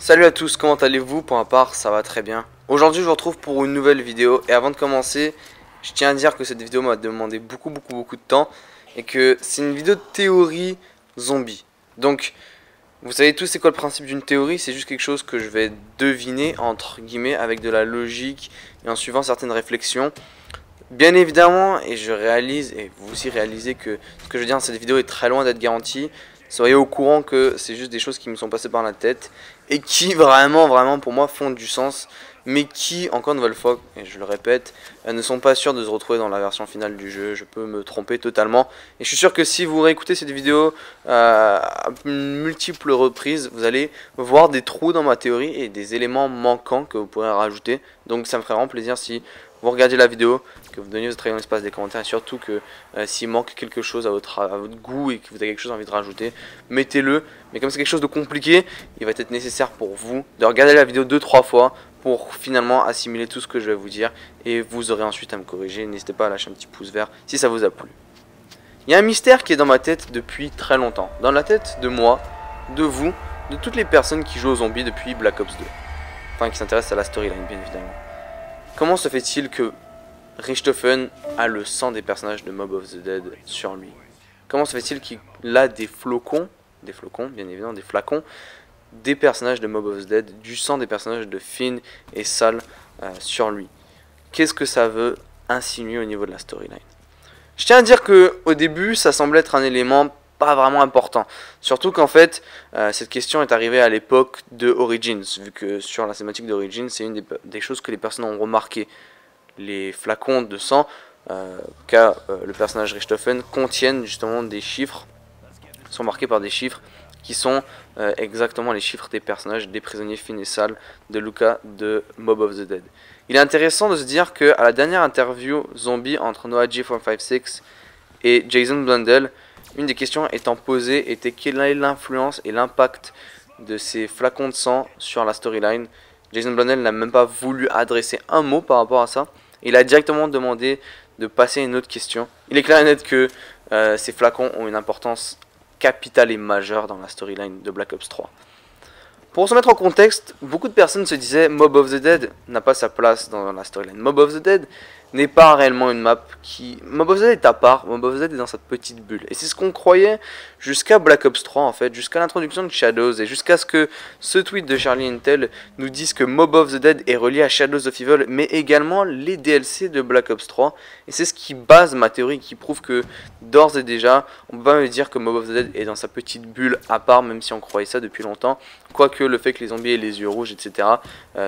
Salut à tous, comment allez-vous? Pour ma part, ça va très bien. Aujourd'hui, je vous retrouve pour une nouvelle vidéo. Et avant de commencer, je tiens à dire que cette vidéo m'a demandé beaucoup de temps. Et que c'est une vidéo de théorie zombie. Donc, vous savez tous c'est quoi le principe d'une théorie? C'est juste quelque chose que je vais deviner, entre guillemets, avec de la logique et en suivant certaines réflexions. Bien évidemment, et je réalise, et vous aussi réalisez que ce que je veux dire dans cette vidéo est très loin d'être garanti. Soyez au courant que c'est juste des choses qui me sont passées par la tête et qui vraiment pour moi font du sens, mais qui, encore une nouvelle fois, et je le répète, ne sont pas sûrs de se retrouver dans la version finale du jeu. Je peux me tromper totalement. Et je suis sûr que si vous réécoutez cette vidéo à multiples reprises, vous allez voir des trous dans ma théorie et des éléments manquants que vous pourrez rajouter. Donc ça me ferait vraiment plaisir si vous regardez la vidéo, que vous donniez votre avis dans l'espace des commentaires, et surtout que s'il manque quelque chose à votre goût et que vous avez quelque chose envie de rajouter, mettez-le. Mais comme c'est quelque chose de compliqué, il va être nécessaire pour vous de regarder la vidéo 2-3 fois pour finalement assimiler tout ce que je vais vous dire, et vous aurez ensuite à me corriger. N'hésitez pas à lâcher un petit pouce vert si ça vous a plu. Il y a un mystère qui est dans ma tête depuis très longtemps, dans la tête de moi, de vous, de toutes les personnes qui jouent aux zombies depuis Black Ops 2, enfin qui s'intéressent à la storyline bien évidemment. Comment se fait-il que Richthofen a le sang des personnages de Mob of the Dead sur lui? Comment se fait-il qu'il a des flocons bien évidemment, des flacons, des personnages de Mob of the Dead, du sang des personnages de Finn et Sal sur lui? Qu'est-ce que ça veut insinuer au niveau de la storyline? Je tiens à dire que au début ça semblait être un élément pas vraiment important, surtout qu'en fait cette question est arrivée à l'époque de Origins, vu que sur la cinématique d'Origins c'est une des choses que les personnes ont remarqué. Les flacons de sang qu'a le personnage Richthofen contiennent justement des chiffres, sont marqués par des chiffres qui sont exactement les chiffres des personnages des prisonniers Finn et Sal de Luca de Mob of the Dead. Il est intéressant de se dire que à la dernière interview zombie entre Noah J456 et Jason Blundell, une des questions étant posée était quelle est l'influence et l'impact de ces flacons de sang sur la storyline. Jason Blundell n'a même pas voulu adresser un mot par rapport à ça. Il a directement demandé de passer à une autre question. Il est clair et net que ces flacons ont une importance capitale et majeure dans la storyline de Black Ops 3. Pour se mettre en contexte, beaucoup de personnes se disaient Mob of the Dead n'a pas sa place dans la storyline. Mob of the Dead n'est pas réellement une map qui... Mob of the Dead est à part, Mob of the Dead est dans cette petite bulle. Et c'est ce qu'on croyait jusqu'à Black Ops 3 en fait, jusqu'à l'introduction de Shadows et jusqu'à ce que ce tweet de Charlie Intel nous dise que Mob of the Dead est relié à Shadows of Evil, mais également les DLC de Black Ops 3. Et c'est ce qui base ma théorie, qui prouve que d'ores et déjà, on peut pas me dire que Mob of the Dead est dans sa petite bulle à part, même si on croyait ça depuis longtemps. Quoique le fait que les zombies aient les yeux rouges, etc.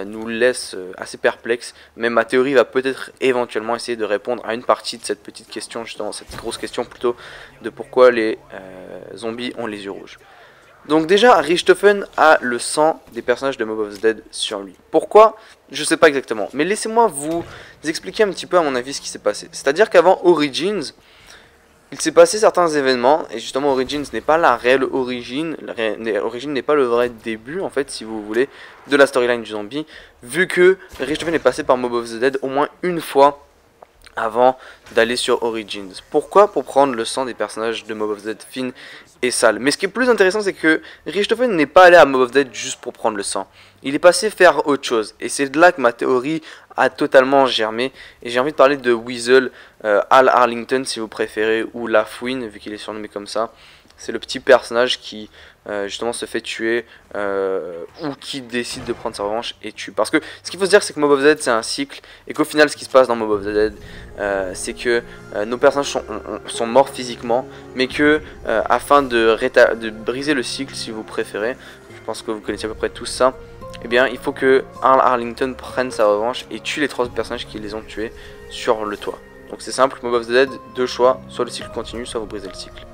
Nous laisse assez perplexes. Mais ma théorie va peut-être éventuellement essayer de répondre à une partie de cette petite question, justement cette grosse question plutôt, de pourquoi les zombies ont les yeux rouges. Donc déjà, Richthofen a le sang des personnages de Mob of the Dead sur lui. Pourquoi? Je sais pas exactement. Mais laissez-moi vous expliquer un petit peu à mon avis ce qui s'est passé. C'est-à-dire qu'avant Origins, il s'est passé certains événements, et justement Origins n'est pas la réelle origine, Origins n'est pas le vrai début en fait si vous voulez de la storyline du zombie, vu que Richthofen est passé par Mob of the Dead au moins une fois avant d'aller sur Origins. Pourquoi? Pour prendre le sang des personnages de Mob of the Dead, Finn et Sal. Mais ce qui est plus intéressant, c'est que Richthofen n'est pas allé à Mob of the Dead juste pour prendre le sang. Il est passé faire autre chose. Et c'est de là que ma théorie a totalement germé. Et j'ai envie de parler de Weasel, Al Arlington si vous préférez, ou La Fouine, vu qu'il est surnommé comme ça. C'est le petit personnage qui justement se fait tuer ou qui décide de prendre sa revanche et tue. Parce que ce qu'il faut se dire, c'est que Mob of the Dead c'est un cycle, et qu'au final ce qui se passe dans Mob of the Dead c'est que nos personnages sont morts physiquement, mais que afin de briser le cycle si vous préférez, je pense que vous connaissez à peu près tout ça, eh bien il faut que Al Arlington prenne sa revanche et tue les 3 autres personnages qui les ont tués sur le toit. Donc c'est simple, Mob of the Dead, 2 choix, soit le cycle continue, soit vous brisez le cycle.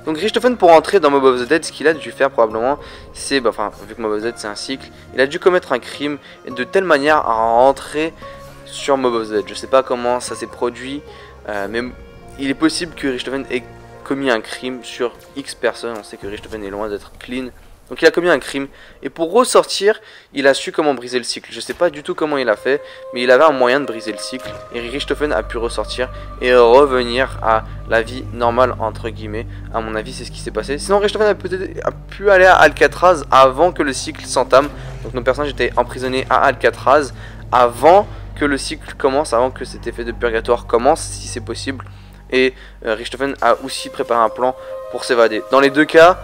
Donc Richthofen, pour entrer dans Mob of the Dead, ce qu'il a dû faire probablement, c'est, vu que Mob of the Dead c'est un cycle, il a dû commettre un crime de telle manière à rentrer sur Mob of the Dead. Je sais pas comment ça s'est produit, mais il est possible que Richthofen ait commis un crime sur X personnes. On sait que Richthofen est loin d'être clean Donc il a commis un crime. Et pour ressortir, il a su comment briser le cycle. Je sais pas du tout comment il a fait, mais il avait un moyen de briser le cycle. Et Richthofen a pu ressortir et revenir à la vie normale, entre guillemets. À mon avis, c'est ce qui s'est passé. Sinon, Richthofen a pu aller à Alcatraz avant que le cycle s'entame. Donc nos personnages étaient emprisonnés à Alcatraz avant que le cycle commence, avant que cet effet de purgatoire commence, si c'est possible. Et Richthofen a aussi préparé un plan pour s'évader. Dans les deux cas,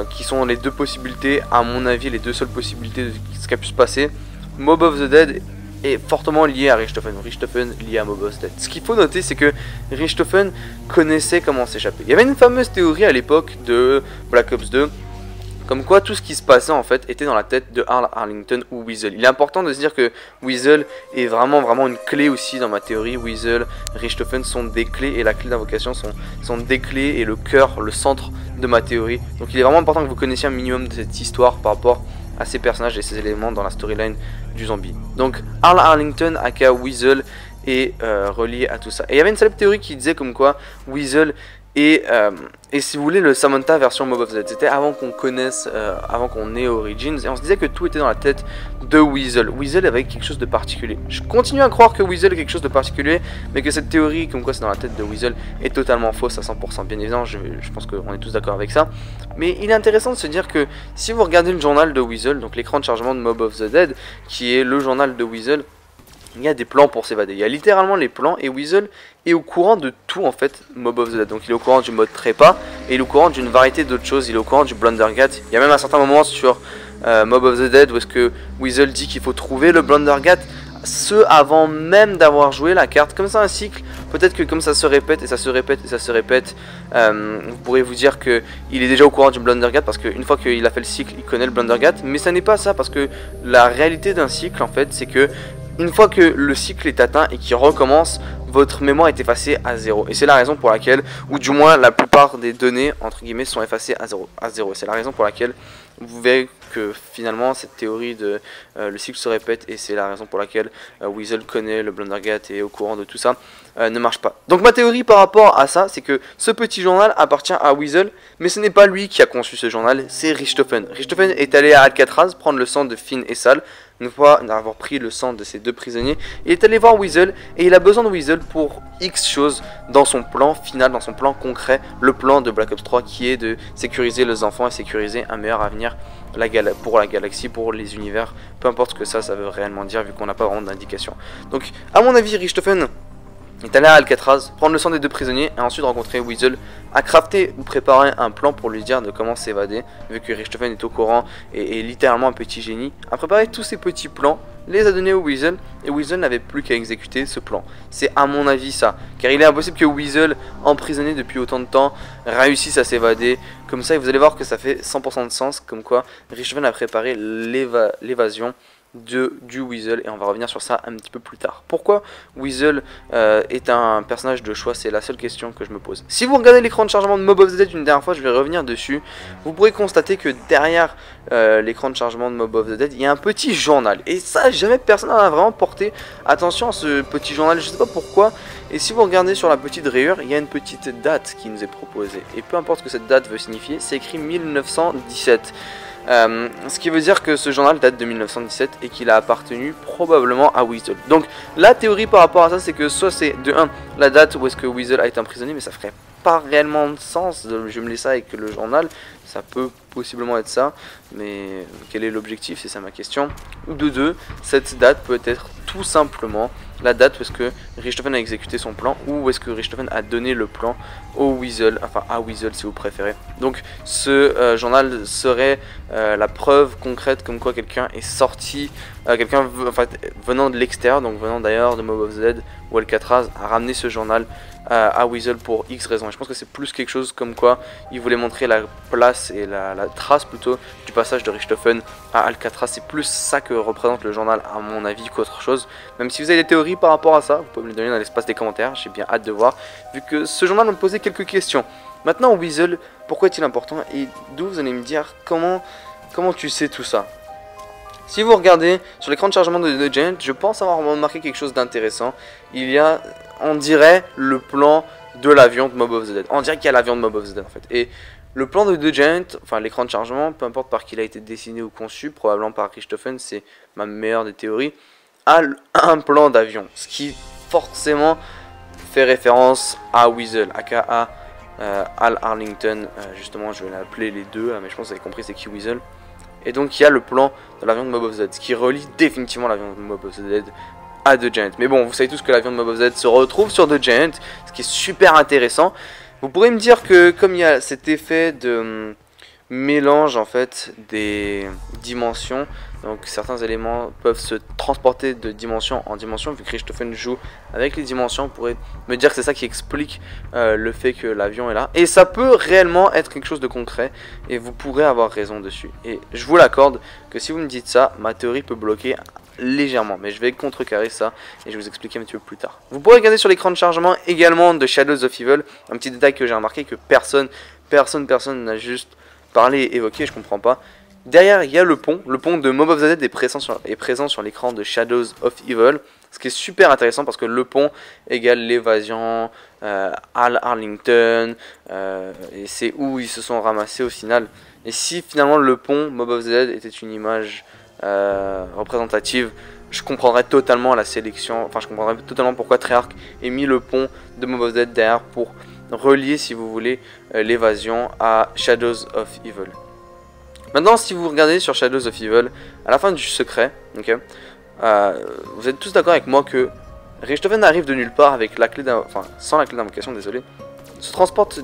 qui sont les deux possibilités, à mon avis, les deux seules possibilités de ce qui a pu se passer, Mob of the Dead est fortement lié à Richthofen, Richthofen lié à Mob of the Dead. Ce qu'il faut noter, c'est que Richthofen connaissait comment s'échapper. Il y avait une fameuse théorie à l'époque de Black Ops 2, comme quoi tout ce qui se passait en fait était dans la tête de Arl Arlington ou Weasel. Il est important de se dire que Weasel est vraiment une clé aussi dans ma théorie. Weasel, Richthofen sont des clés et la clé d'invocation sont des clés et le cœur, le centre de ma théorie. Donc il est vraiment important que vous connaissiez un minimum de cette histoire par rapport à ces personnages et ces éléments dans la storyline du zombie. Donc Arl Arlington aka Weasel est relié à tout ça. Et il y avait une célèbre théorie qui disait comme quoi Weasel et si vous voulez, le Samantha version Mob of the Dead, c'était avant qu'on connaisse, avant qu'on ait Origins, et on se disait que tout était dans la tête de Weasel. Weasel avait quelque chose de particulier. Je continue à croire que Weasel est quelque chose de particulier, mais que cette théorie, comme quoi c'est dans la tête de Weasel, est totalement fausse à 100%. Bien évidemment, je pense qu'on est tous d'accord avec ça. Mais il est intéressant de se dire que si vous regardez le journal de Weasel, donc l'écran de chargement de Mob of the Dead, qui est le journal de Weasel, il y a des plans pour s'évader. Il y a littéralement les plans et Weasel est au courant de tout en fait, Mob of the Dead. Donc il est au courant du mode trépas et il est au courant d'une variété d'autres choses. Il est au courant du Blundergat. Il y a même un certain moment sur Mob of the Dead où est-ce que Weasel dit qu'il faut trouver le Blundergat, ce avant même d'avoir joué la carte. Comme ça un cycle, peut-être que comme ça se répète et ça se répète et ça se répète, vous pourrez vous dire qu'il est déjà au courant du Blundergat parce qu'une fois qu'il a fait le cycle, il connaît le Blundergat. Mais ça n'est pas ça parce que la réalité d'un cycle en fait, c'est que une fois que le cycle est atteint et qu'il recommence, votre mémoire est effacée à 0. Et c'est la raison pour laquelle, ou du moins la plupart des données, entre guillemets, sont effacées à 0. C'est la raison pour laquelle vous verrez que finalement cette théorie de le cycle se répète et c'est la raison pour laquelle Weasel connaît le Blundergat et est au courant de tout ça, ne marche pas. Donc ma théorie par rapport à ça, c'est que ce petit journal appartient à Weasel, mais ce n'est pas lui qui a conçu ce journal, c'est Richthofen. Richthofen est allé à Alcatraz prendre le sang de Finn et Sal. Une fois avoir pris le sang de ces deux prisonniers, il est allé voir Weasel et il a besoin de Weasel pour X choses dans son plan final, dans son plan concret, le plan de Black Ops 3 qui est de sécuriser les enfants et sécuriser un meilleur avenir pour la galaxie, pour les univers, peu importe ce que ça veut réellement dire vu qu'on n'a pas vraiment d'indication. Donc à mon avis Richthofen est allé à Alcatraz, prendre le sang des deux prisonniers et ensuite rencontrer Weasel, à crafter ou préparer un plan pour lui dire de comment s'évader, vu que Richthofen est au courant et est littéralement un petit génie, a préparé tous ces petits plans, les a donnés au Weasel, et Weasel n'avait plus qu'à exécuter ce plan. C'est à mon avis ça, car il est impossible que Weasel, emprisonné depuis autant de temps, réussisse à s'évader, comme ça et vous allez voir que ça fait 100% de sens, comme quoi Richthofen a préparé l'évasion du Weasel et on va revenir sur ça un petit peu plus tard. Pourquoi Weasel est un personnage de choix, c'est la seule question que je me pose. Si vous regardez l'écran de chargement de Mob of the Dead une dernière fois, je vais revenir dessus, vous pourrez constater que derrière l'écran de chargement de Mob of the Dead, il y a un petit journal et ça jamais personne n'a vraiment porté attention à ce petit journal, je sais pas pourquoi. Et si vous regardez sur la petite rayure, il y a une petite date qui nous est proposée et peu importe ce que cette date veut signifier, c'est écrit 1917. Ce qui veut dire que ce journal date de 1917 et qu'il a appartenu probablement à Weasel. Donc la théorie par rapport à ça, c'est que soit c'est de 1 la date où est-ce que Weasel a été emprisonné, mais ça ferait pas réellement de sens de jumeler ça avec le journal. Ça peut possiblement être ça, mais quel est l'objectif, c'est ça ma question. Ou de 2, cette date peut être tout simplement la date où est-ce que Richthofen a exécuté son plan, ou où est-ce que Richthofen a donné le plan au Weasel, enfin à Weasel si vous préférez. Donc ce journal serait la preuve concrète comme quoi quelqu'un est sorti, venant de l'extérieur, donc venant d'ailleurs de Mob of the Dead ou Alcatraz, a ramené ce journal à Weasel pour X raisons. Et je pense que c'est plus quelque chose comme quoi il voulait montrer la place et la trace plutôt du passage de Richthofen à Alcatraz. C'est plus ça que représente le journal à mon avis qu'autre chose. Même si vous avez des théories par rapport à ça, vous pouvez me les donner dans l'espace des commentaires, j'ai bien hâte de voir, vu que ce journal me posait quelques questions. Maintenant Weasel, pourquoi est-il important et d'où vous allez me dire comment tu sais tout ça? Si vous regardez sur l'écran de chargement de The Giant, je pense avoir remarqué quelque chose d'intéressant. Il y a, on dirait, le plan de l'avion de Mob of the Dead. On dirait qu'il y a l'avion de Mob of the Dead en fait. Et Le plan de The Giant, enfin l'écran de chargement, peu importe par qui il a été dessiné ou conçu, probablement par Richthofen, c'est ma meilleure des théories, a un plan d'avion, ce qui forcément fait référence à Weasel, aka Al Arlington, justement je vais l'appeler les deux, mais je pense que vous avez compris c'est qui Weasel. Et donc il y a le plan de l'avion de Mob of Z, ce qui relie définitivement l'avion de Mob of Z à The Giant. Mais bon, vous savez tous que l'avion de Mob of Z se retrouve sur The Giant, ce qui est super intéressant. Vous pourrez me dire que comme il y a cet effet de mélange en fait des dimensions, donc certains éléments peuvent se transporter de dimension en dimension, vu que Richthofen joue avec les dimensions, vous pourrez me dire que c'est ça qui explique le fait que l'avion est là. Et ça peut réellement être quelque chose de concret, et vous pourrez avoir raison dessus. Et je vous l'accorde que si vous me dites ça, ma théorie peut bloquer légèrement, mais je vais contrecarrer ça et je vais vous expliquer un petit peu plus tard. Vous pourrez regarder sur l'écran de chargement également de Shadows of Evil, un petit détail que j'ai remarqué que personne n'a juste parlé et évoqué, je comprends pas. Derrière il y a le pont de Mob of the Dead est présent sur l'écran de Shadows of Evil, ce qui est super intéressant parce que le pont égale l'évasion, Al Arlington, et c'est où ils se sont ramassés au final. Et si finalement le pont Mob of the Dead était une image représentative, je comprendrais totalement la sélection, enfin je comprendrais totalement pourquoi Treyarch ait mis le pont de Mob of the Dead derrière pour relier, si vous voulez, l'évasion à Shadows of Evil. Maintenant, si vous regardez sur Shadows of Evil, à la fin du secret, okay, vous êtes tous d'accord avec moi que Richthofen arrive de nulle part avec la clé sans la clé d'invocation, désolé, se transporte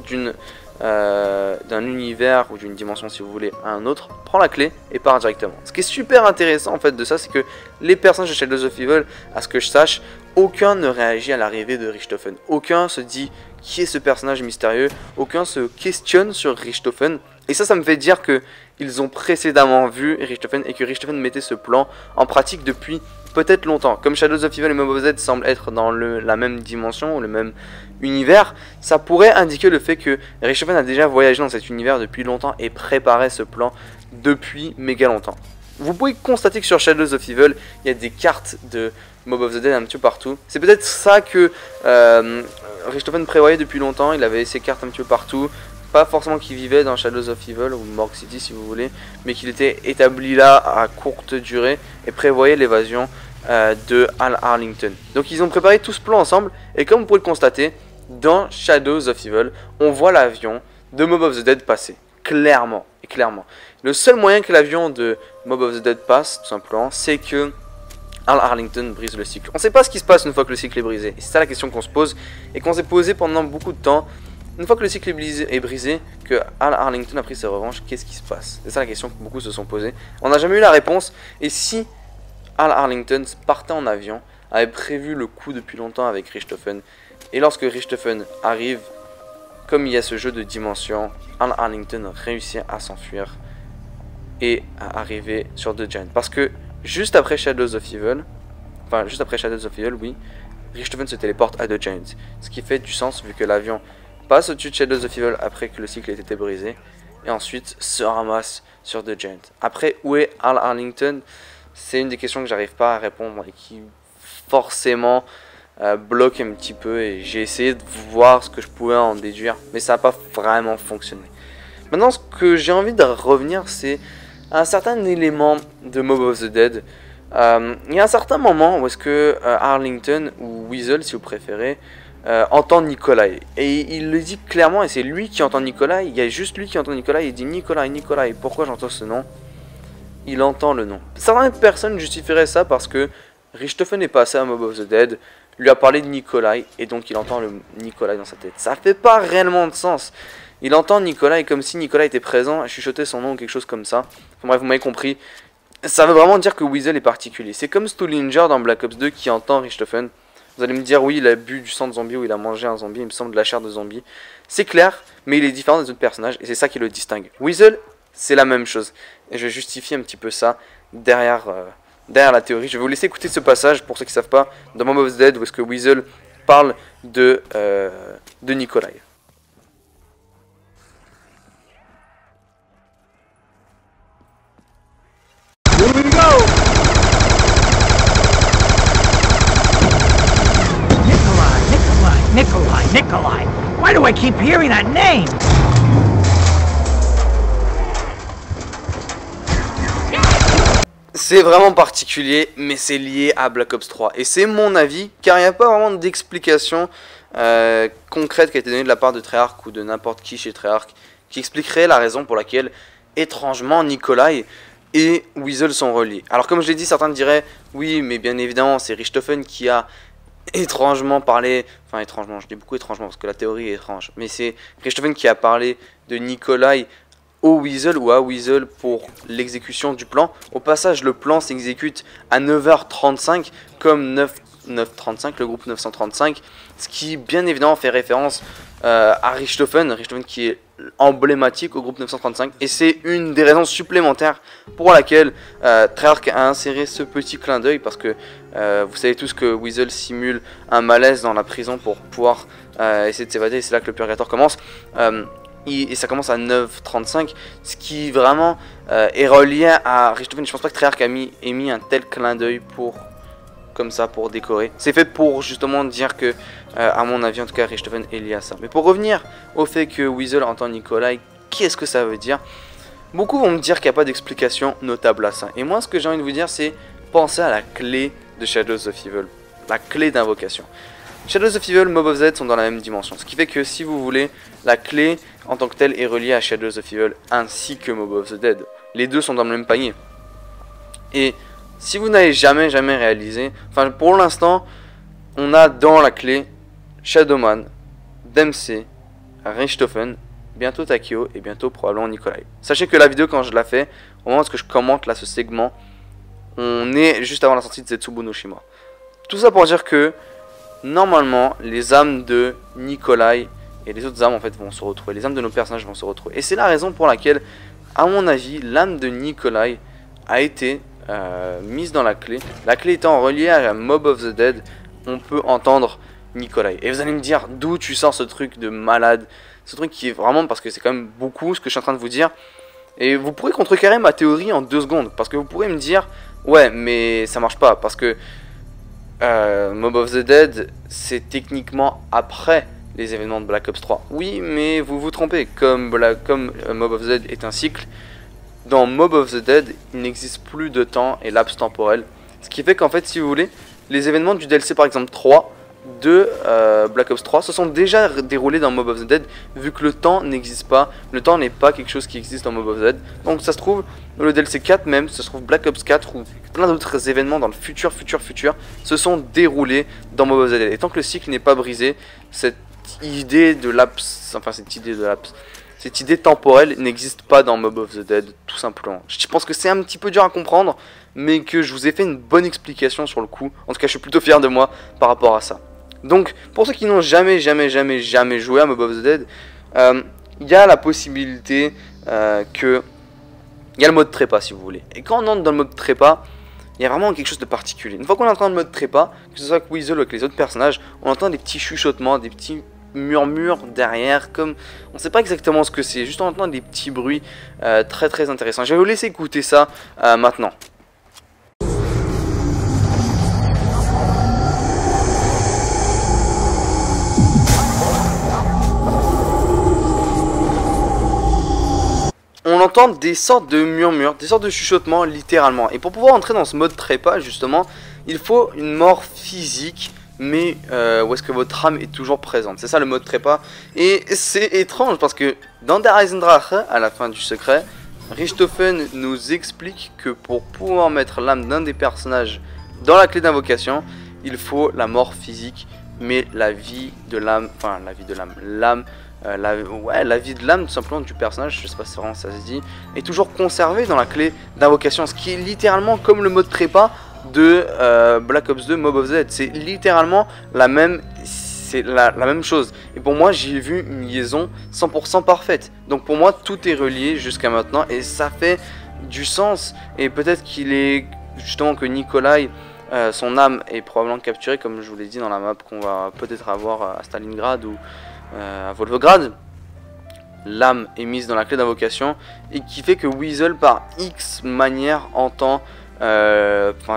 d'un univers ou d'une dimension si vous voulez à un autre, prend la clé et part directement. Ce qui est super intéressant en fait de ça, c'est que les personnages de Shadows of Evil, à ce que je sache, aucun ne réagit à l'arrivée de Richthofen. Aucun se dit qui est ce personnage mystérieux, aucun se questionne sur Richthofen. Et ça me fait dire que ils ont précédemment vu Richthofen et que Richthofen mettait ce plan en pratique depuis peut-être longtemps. Comme Shadows of Evil et Mob of Z semblent être dans la même dimension, ou le même univers, ça pourrait indiquer le fait que Richthofen a déjà voyagé dans cet univers depuis longtemps et préparé ce plan depuis méga longtemps. Vous pouvez constater que sur Shadows of Evil, il y a des cartes de Mob of the Dead un petit peu partout. C'est peut-être ça que Richthofen prévoyait depuis longtemps, il avait ses cartes un petit peu partout. Pas forcément qu'il vivait dans Shadows of Evil ou Morgue City si vous voulez, mais qu'il était établi là à courte durée et prévoyait l'évasion de Al Arlington. Donc ils ont préparé tout ce plan ensemble et comme vous pouvez le constater, dans Shadows of Evil, on voit l'avion de Mob of the Dead passer. Clairement, et clairement. Le seul moyen que l'avion de Mob of the Dead passe, tout simplement, c'est que Al Arlington brise le cycle. On ne sait pas ce qui se passe une fois que le cycle est brisé. Et c'est ça la question qu'on se pose et qu'on s'est posé pendant beaucoup de temps. Une fois que le cycle est brisé, que Al Arlington a pris ses revanches, qu'est-ce qui se passe? C'est ça la question que beaucoup se sont posées. On n'a jamais eu la réponse. Et si Al Arlington partait en avion, avait prévu le coup depuis longtemps avec Richthofen, et lorsque Richthofen arrive, comme il y a ce jeu de dimension, Al Arlington réussit à s'enfuir et à arriver sur The Giant. Parce que juste après Shadows of Evil, oui, Richthofen se téléporte à The Giant. Ce qui fait du sens vu que l'avion passe au-dessus de Shadows of Evil après que le cycle ait été brisé. Et ensuite se ramasse sur The Giant. Après, où est Al Arlington? C'est une des questions que j'arrive pas à répondre et qui forcément bloque un petit peu. Et j'ai essayé de voir ce que je pouvais en déduire. Mais ça n'a pas vraiment fonctionné. Maintenant, ce que j'ai envie de revenir, c'est un certain élément de Mob of the Dead. Il y a un certain moment où est-ce que Arlington, ou Weasel si vous préférez, entend Nikolai. Et il le dit clairement, et c'est lui qui entend Nikolai. Il y a juste lui qui entend Nikolai. Il dit Nikolai, Nikolai. Pourquoi j'entends ce nom? Il entend le nom. Certaines personnes justifieraient ça parce que Richthofen est passé à Mob of the Dead, lui a parlé de Nikolai, et donc il entend le Nikolai dans sa tête. Ça fait pas réellement de sens. Il entend Nikolai comme si Nikolai était présent, à chuchoter son nom ou quelque chose comme ça. Enfin, bref, vous m'avez compris. Ça veut vraiment dire que Weasel est particulier. C'est comme Stullinger dans Black Ops 2 qui entend Richthofen. Vous allez me dire, oui, il a bu du sang de zombie ou il a mangé un zombie, il me semble de la chair de zombie. C'est clair, mais il est différent des autres personnages et c'est ça qui le distingue. Weasel, c'est la même chose. Et je vais justifier un petit peu ça derrière la théorie. Je vais vous laisser écouter ce passage, pour ceux qui ne savent pas, dans Mob of the Dead, où est-ce que Weasel parle de Nikolai. Here we go! Nikolai. Why do I keep hearing that name? C'est vraiment particulier, mais c'est lié à Black Ops 3. Et c'est mon avis, car il n'y a pas vraiment d'explication concrète qui a été donnée de la part de Treyarch ou de n'importe qui chez Treyarch qui expliquerait la raison pour laquelle, étrangement, Nikolai et Weasel sont reliés. Alors comme je l'ai dit, certains diraient, oui, mais bien évidemment, c'est Richthofen qui a étrangement parlé, enfin étrangement, je dis beaucoup étrangement parce que la théorie est étrange, mais c'est Richthofen qui a parlé de Nikolai au Weasel ou à Weasel pour l'exécution du plan. Au passage, le plan s'exécute à 9h35 comme 9h35, le groupe 935, ce qui bien évidemment fait référence à Richthofen qui est emblématique au groupe 935, et c'est une des raisons supplémentaires pour laquelle Treyarch a inséré ce petit clin d'œil, parce que vous savez tous que Weasel simule un malaise dans la prison pour pouvoir essayer de s'évader, et c'est là que le purgatoire commence. Et ça commence à 9h35, ce qui vraiment est relié à Richthofen. Je pense pas que Treyarch ait mis un tel clin d'œil comme ça pour décorer. C'est fait pour justement dire que, à mon avis en tout cas, Richthofen est lié à ça. Mais pour revenir au fait que Weasel entend Nikolai, qu'est-ce que ça veut dire? Beaucoup vont me dire qu'il n'y a pas d'explication notable à ça. Et moi, ce que j'ai envie de vous dire, c'est penser à la clé de Shadows of Evil, la clé d'invocation. Shadows of Evil, Mob of Z sont dans la même dimension, ce qui fait que si vous voulez, la clé en tant que telle est reliée à Shadows of Evil ainsi que Mob of the Dead. Les deux sont dans le même panier. Et si vous n'avez jamais réalisé, enfin pour l'instant, on a dans la clé Shadowman, Dempsey, Richthofen, bientôt Takeo et bientôt probablement Nikolai. Sachez que la vidéo, quand je la fais, au moment où je commente là ce segment, on est juste avant la sortie de Zetsubo no Shima. Tout ça pour dire que normalement les âmes de Nikolai et les autres âmes en fait vont se retrouver, les âmes de nos personnages vont se retrouver. Et c'est la raison pour laquelle, à mon avis, l'âme de Nikolai a été mise dans la clé étant reliée à la Mob of the Dead. On peut entendre Nikolai. Et vous allez me dire d'où tu sors ce truc de malade, ce truc qui est vraiment, parce que c'est quand même beaucoup ce que je suis en train de vous dire. Et vous pourrez contrecarrer ma théorie en 2 secondes, parce que vous pourrez me dire ouais mais ça marche pas, parce que Mob of the Dead c'est techniquement après les événements de Black Ops 3. Oui, mais vous vous trompez, comme Mob of the Dead est un cycle, dans Mob of the Dead, il n'existe plus de temps et laps temporel. Ce qui fait qu'en fait, si vous voulez, les événements du DLC par exemple 3 de Black Ops 3 se sont déjà déroulés dans Mob of the Dead, vu que le temps n'existe pas. Le temps n'est pas quelque chose qui existe dans Mob of the Dead. Donc ça se trouve, le DLC 4 même, ça se trouve Black Ops 4 ou plein d'autres événements dans le futur se sont déroulés dans Mob of the Dead. Et tant que le cycle n'est pas brisé, cette idée temporelle n'existe pas dans Mob of the Dead, tout simplement. Je pense que c'est un petit peu dur à comprendre, mais que je vous ai fait une bonne explication sur le coup. En tout cas, je suis plutôt fier de moi par rapport à ça. Donc, pour ceux qui n'ont jamais joué à Mob of the Dead, il y a la possibilité que... Il y a le mode trépas, si vous voulez. Et quand on entre dans le mode trépas, il y a vraiment quelque chose de particulier. Une fois qu'on est dans le mode trépas, que ce soit avec Weasel ou avec les autres personnages, on entend des petits chuchotements, des petits murmures derrière, comme on sait pas exactement ce que c'est, juste on entend des petits bruits très intéressants. Je vais vous laisser écouter ça maintenant. On entend des sortes de murmures, des sortes de chuchotements littéralement. Et pour pouvoir entrer dans ce mode trépas justement, il faut une mort physique, mais où est-ce que votre âme est toujours présente. C'est ça le mode trépas. Et c'est étrange parce que dans Der Eisendrache, à la fin du secret, Richthofen nous explique que pour pouvoir mettre l'âme d'un des personnages dans la clé d'invocation, il faut la mort physique, mais la vie de l'âme, enfin la vie de l'âme, la vie de l'âme tout simplement du personnage, je sais pas si vraiment ça se dit, est toujours conservée dans la clé d'invocation, ce qui est littéralement comme le mode trépas de Black Ops 2 Mob of the Dead. C'est littéralement la même chose. Et pour moi, j'ai vu une liaison 100% parfaite. Donc pour moi, tout est relié jusqu'à maintenant et ça fait du sens. Et peut-être qu'il est justement que Nikolai, son âme est probablement capturée, comme je vous l'ai dit dans la map qu'on va peut-être avoir à Stalingrad ou à Volgograd. L'âme est mise dans la clé d'invocation et qui fait que Weasel par X manière entend,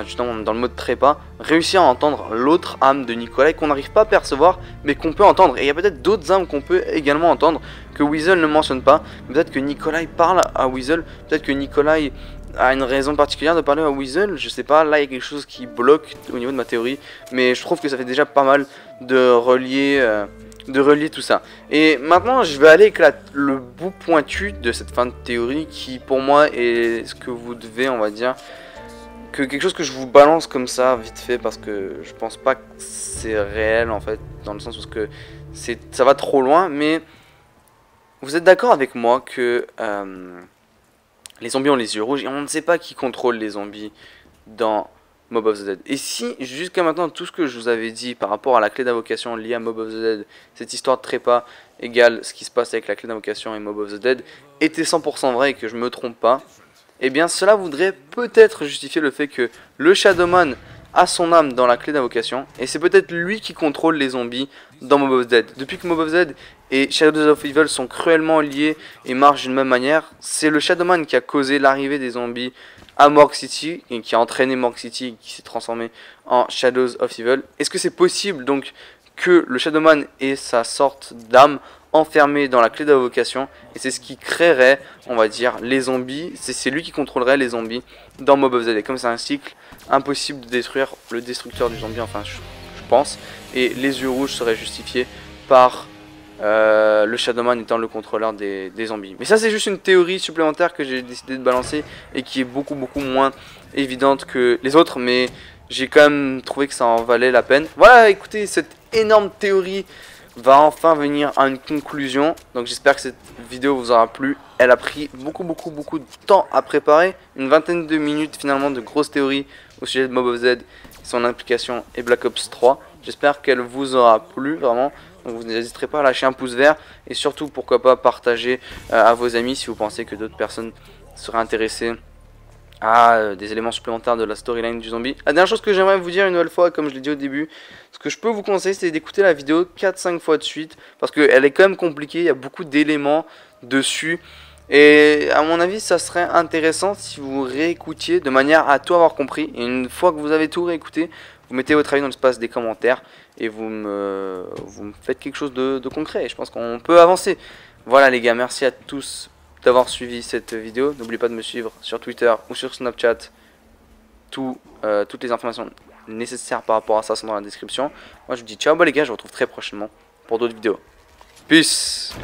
justement dans le mode trépas, réussit à entendre l'autre âme de Nikolai qu'on n'arrive pas à percevoir mais qu'on peut entendre. Et il y a peut-être d'autres âmes qu'on peut également entendre que Weasel ne mentionne pas. Peut-être que Nikolai parle à Weasel, peut-être que Nikolai a une raison particulière de parler à Weasel. Je sais pas, là il y a quelque chose qui bloque au niveau de ma théorie, mais je trouve que ça fait déjà pas mal de relier tout ça. Et maintenant je vais aller avec le bout pointu de cette fin de théorie qui pour moi est ce que vous devez, on va dire, que quelque chose que je vous balance comme ça vite fait parce que je pense pas que c'est réel en fait, dans le sens où ça va trop loin, mais vous êtes d'accord avec moi que les zombies ont les yeux rouges et on ne sait pas qui contrôle les zombies dans Mob of the Dead. Et si jusqu'à maintenant tout ce que je vous avais dit par rapport à la clé d'invocation liée à Mob of the Dead, cette histoire de trépas égale ce qui se passe avec la clé d'invocation et Mob of the Dead, était 100% vrai et que je me trompe pas, eh bien cela voudrait peut-être justifier le fait que le Shadowman a son âme dans la clé d'invocation et c'est peut-être lui qui contrôle les zombies dans Mob of the Dead. Depuis que Mob of the Dead et Shadows of Evil sont cruellement liés et marchent d'une même manière, c'est le Shadowman qui a causé l'arrivée des zombies à Morgue City et qui a entraîné Morgue City qui s'est transformé en Shadows of Evil. Est-ce que c'est possible donc que le Shadowman ait sa sorte d'âme enfermée dans la clé d'invocation et c'est ce qui créerait, on va dire, les zombies, c'est lui qui contrôlerait les zombies dans Mob of the Dead. Et comme c'est un cycle, impossible de détruire le destructeur du zombie, enfin je pense, et les yeux rouges seraient justifiés par le Shadowman étant le contrôleur des zombies. Mais ça c'est juste une théorie supplémentaire que j'ai décidé de balancer et qui est beaucoup moins évidente que les autres, mais j'ai quand même trouvé que ça en valait la peine. Voilà, écoutez, cette énorme théorie va enfin venir à une conclusion. Donc j'espère que cette vidéo vous aura plu. Elle a pris beaucoup de temps à préparer. Une vingtaine de minutes finalement de grosses théories au sujet de Mob of the Dead, son implication et Black Ops 3. J'espère qu'elle vous aura plu vraiment. Donc vous n'hésiterez pas à lâcher un pouce vert. Et surtout pourquoi pas partager à vos amis si vous pensez que d'autres personnes seraient intéressées à des éléments supplémentaires de la storyline du zombie. La dernière chose que j'aimerais vous dire une nouvelle fois, comme je l'ai dit au début, ce que je peux vous conseiller c'est d'écouter la vidéo 4-5 fois de suite, parce qu'elle est quand même compliquée, il y a beaucoup d'éléments dessus, et à mon avis ça serait intéressant si vous réécoutiez de manière à tout avoir compris, et une fois que vous avez tout réécouté, vous mettez votre avis dans l'espace des commentaires, et vous me faites quelque chose de concret, et je pense qu'on peut avancer. Voilà les gars, merci à tous d'avoir suivi cette vidéo. N'oubliez pas de me suivre sur Twitter ou sur Snapchat. Toutes les informations nécessaires par rapport à ça sont dans la description. Moi je vous dis ciao les gars, je vous retrouve très prochainement pour d'autres vidéos. Peace.